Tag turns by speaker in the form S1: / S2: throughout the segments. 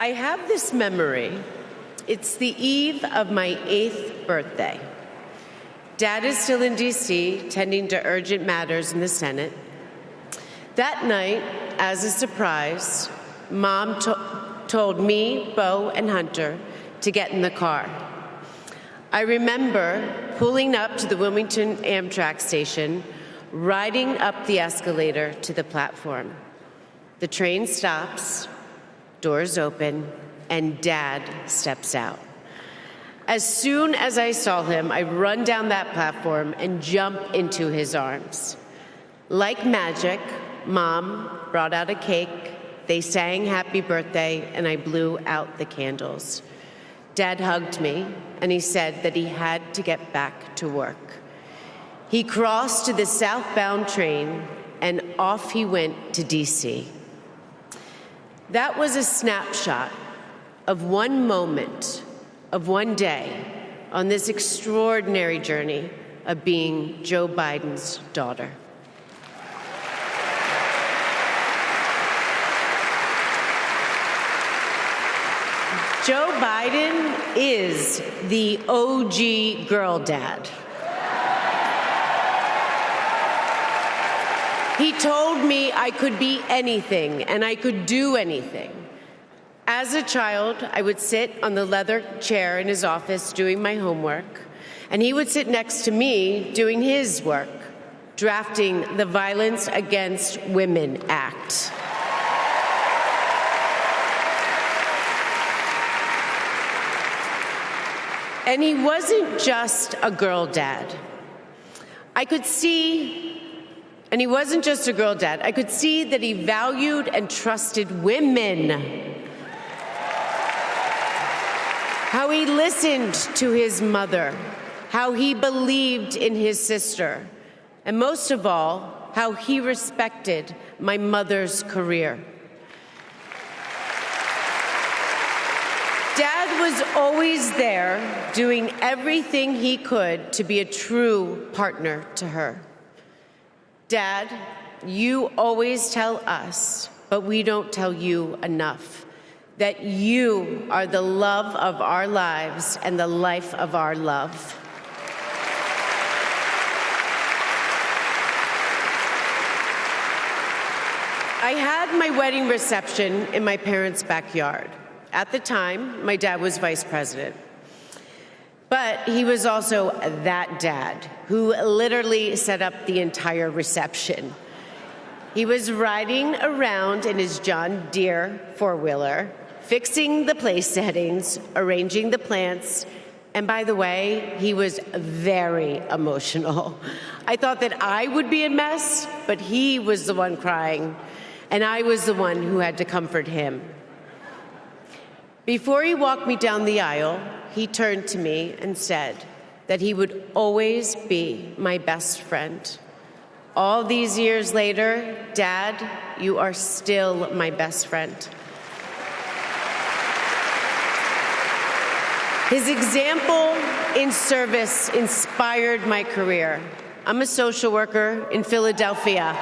S1: I have this memory. It's the eve of my 8th birthday. Dad is still in D.C., tending to urgent matters in the Senate. That night, as a surprise, Mom told me, Bo, and Hunter to get in the car. I remember pulling up to the Wilmington Amtrak station, riding up the escalator to the platform. The train stops, doors open, and Dad steps out. As soon as I saw him, I run down that platform and jump into his arms. Like magic, Mom brought out a cake, they sang happy birthday, and I blew out the candles. Dad hugged me, and he said that he had to get back to work. He crossed to the southbound train, and off he went to D.C. That was a snapshot of one moment, of one day, on this extraordinary journey of being Joe Biden's daughter. Joe Biden is the OG girl dad. He told me I could be anything and I could do anything. As a child, I would sit on the leather chair in his office doing my homework, and he would sit next to me doing his work, drafting the Violence Against Women Act. And he wasn't just a girl dad. I could see that he valued and trusted women. How he listened to his mother, how he believed in his sister, and most of all, how he respected my mother's career. Dad was always there, doing everything he could to be a true partner to her. Dad, you always tell us, but we don't tell you enough, that you are the love of our lives and the life of our love. I had my wedding reception in my parents' backyard. At the time, my dad was vice president. But he was also that dad who literally set up the entire reception. He was riding around in his John Deere four-wheeler, fixing the place settings, arranging the plants, and by the way, he was very emotional. I thought that I would be a mess, but he was the one crying, and I was the one who had to comfort him. Before he walked me down the aisle, he turned to me and said that he would always be my best friend. All these years later, Dad, you are still my best friend. His example in service inspired my career. I'm a social worker in Philadelphia.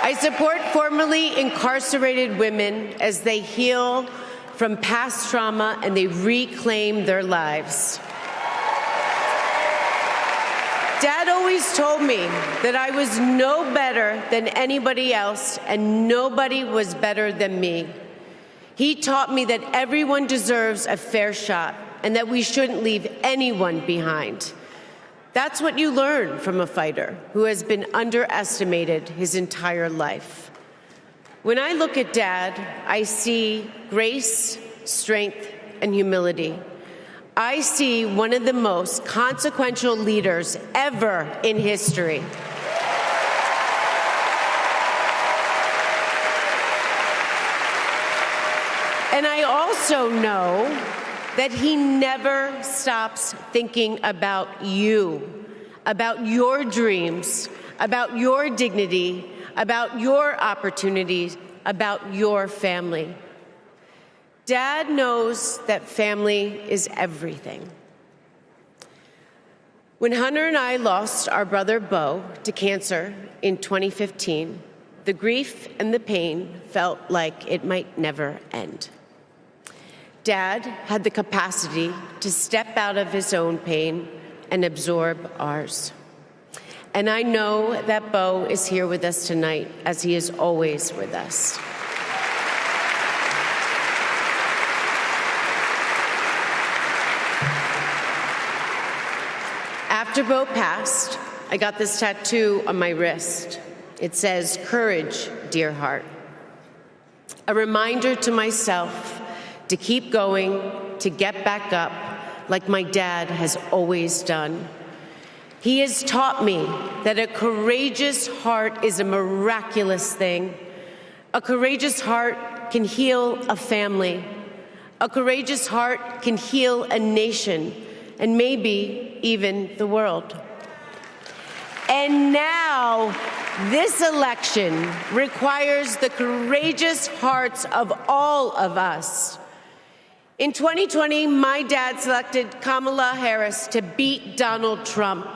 S1: I support formerly incarcerated women as they heal from past trauma and they reclaim their lives. Dad always told me that I was no better than anybody else and nobody was better than me. He taught me that everyone deserves a fair shot and that we shouldn't leave anyone behind. That's what you learn from a fighter who has been underestimated his entire life. When I look at Dad, I see grace, strength, and humility. I see one of the most consequential leaders ever in history. And I also know that he never stops thinking about you, about your dreams, about your dignity, about your opportunities, about your family. Dad knows that family is everything. When Hunter and I lost our brother Bo to cancer in 2015, the grief and the pain felt like it might never end. Dad had the capacity to step out of his own pain and absorb ours. And I know that Bo is here with us tonight, as he is always with us. After Bo passed, I got this tattoo on my wrist. It says, "Courage, dear heart." A reminder to myself to keep going, to get back up, like my dad has always done. He has taught me that a courageous heart is a miraculous thing. A courageous heart can heal a family. A courageous heart can heal a nation, and maybe even the world. And now, this election requires the courageous hearts of all of us. In 2020, my dad selected Kamala Harris to beat Donald Trump.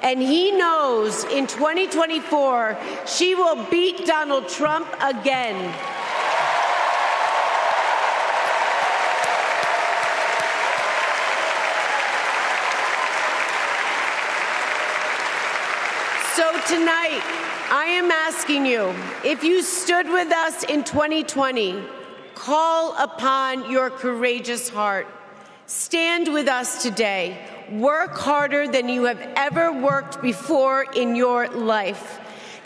S1: And he knows in 2024, she will beat Donald Trump again. So tonight, I am asking you, if you stood with us in 2020, call upon your courageous heart. Stand with us today. Work harder than you have ever worked before in your life.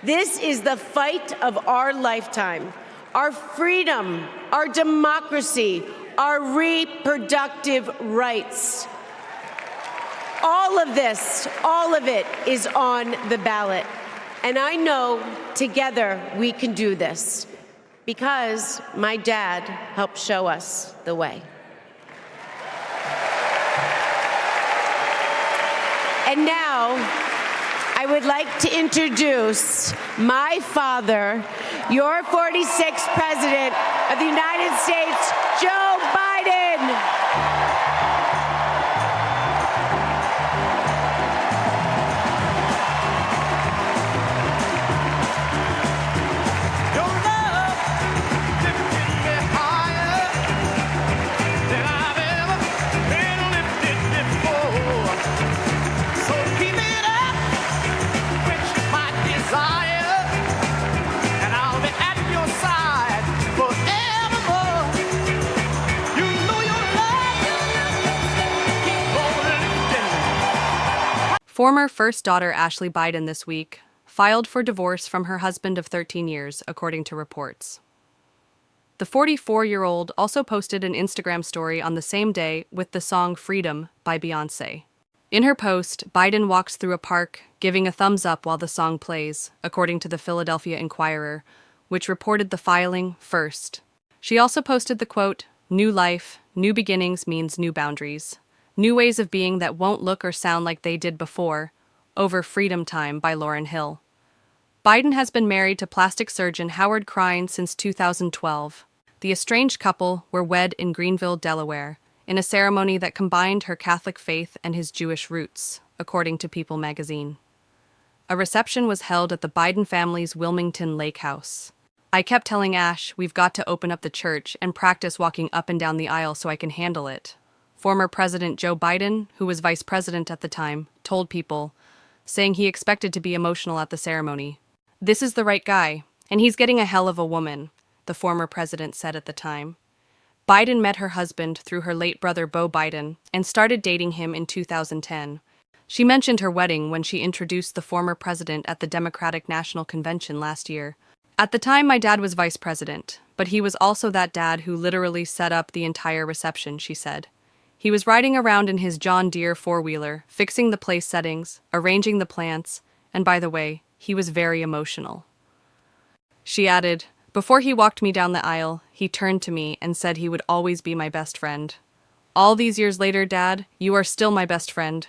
S1: This is the fight of our lifetime. Our freedom, our democracy, our reproductive rights. All of this, all of it is on the ballot. And I know together we can do this because my dad helped show us the way. And now I would like to introduce my father, your 46th President of the United States, Joe Biden.
S2: Former first daughter Ashley Biden this week filed for divorce from her husband of 13 years, according to reports. The 44-year-old also posted an Instagram story on the same day with the song Freedom by Beyoncé. In her post, Biden walks through a park, giving a thumbs up while the song plays, according to the Philadelphia Inquirer, which reported the filing first. She also posted the quote, "New life, new beginnings means new boundaries. New ways of being that won't look or sound like they did before," over Freedom Time by Lauryn Hill. Biden has been married to plastic surgeon Howard Krein since 2012. The estranged couple were wed in Greenville, Delaware, in a ceremony that combined her Catholic faith and his Jewish roots, according to People magazine. A reception was held at the Biden family's Wilmington Lake House. "I kept telling Ash, we've got to open up the church and practice walking up and down the aisle so I can handle it," former President Joe Biden, who was vice president at the time, told People, saying he expected to be emotional at the ceremony. "This is the right guy, and he's getting a hell of a woman," the former president said at the time. Biden met her husband through her late brother Beau Biden and started dating him in 2010. She mentioned her wedding when she introduced the former president at the Democratic National Convention last year. "At the time, my dad was vice president, but he was also that dad who literally set up the entire reception," she said. "He was riding around in his John Deere four-wheeler, fixing the place settings, arranging the plants, and by the way, he was very emotional." She added, "Before he walked me down the aisle, he turned to me and said he would always be my best friend. All these years later, Dad, you are still my best friend.